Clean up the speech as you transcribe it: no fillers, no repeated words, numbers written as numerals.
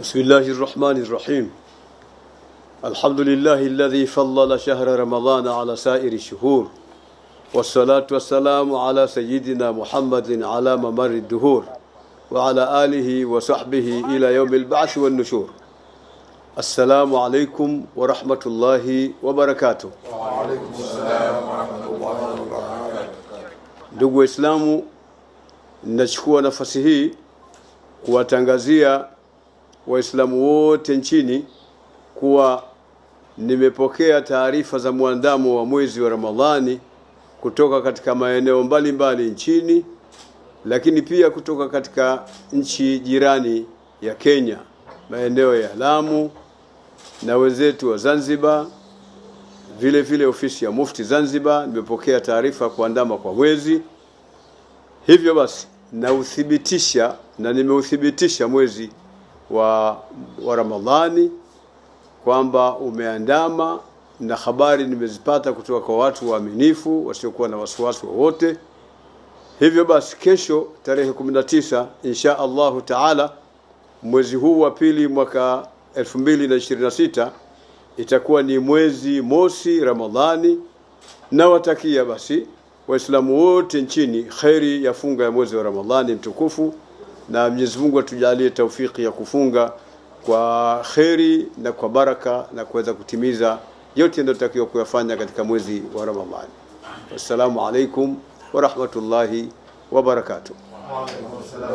بسم الله الرحمن الرحيم. الحمد لله الذي فضل شهر رمضان على سائر الشهور، والصلاة والسلام على سيدنا محمد على ممر الدهور، وعلى آله وصحبه إلى يوم البعث والنشور. السلام عليكم ورحمة الله وبركاته. وعليكم السلام ورحمة الله وبركاته. Ndugu Waislamu, nachukua nafasi hii kuwatangazia Waislamu wote nchini kuwa nimepokea taarifa za muandamo wa mwezi wa Ramadhani kutoka katika maeneo mbalimbali nchini, lakini pia kutoka katika nchi jirani ya Kenya, maeneo ya Lamu na wenzetu wa Zanzibar, vile vile ofisi ya Mufti Zanzibar. Nimepokea taarifa kuandama kwa mwezi. Hivyo basi nauthibitisha na nimeuthibitisha mwezi wa Ramadhani kwamba umeandama, na habari nimezipata kutoka kwa watu waaminifu wasiokuwa na wasiwasi wowote. Hivyo basi kesho tarehe 19 insha Allahu Taala, mwezi huu wa pili mwaka 2026 itakuwa ni mwezi mosi Ramadhani, na watakia basi Waislamu wote nchini khairi ya funga ya mwezi wa Ramadhani mtukufu, na Mwenyezi Mungu atujalie taufiki ya kufunga kwa khairi na kwa baraka na kuweza kutimiza yote ndotakiwa kuyafanya katika mwezi wa Ramadhani. Assalamu alaikum wa rahmatullahi wa barakatuh. Wa alaikum assalam.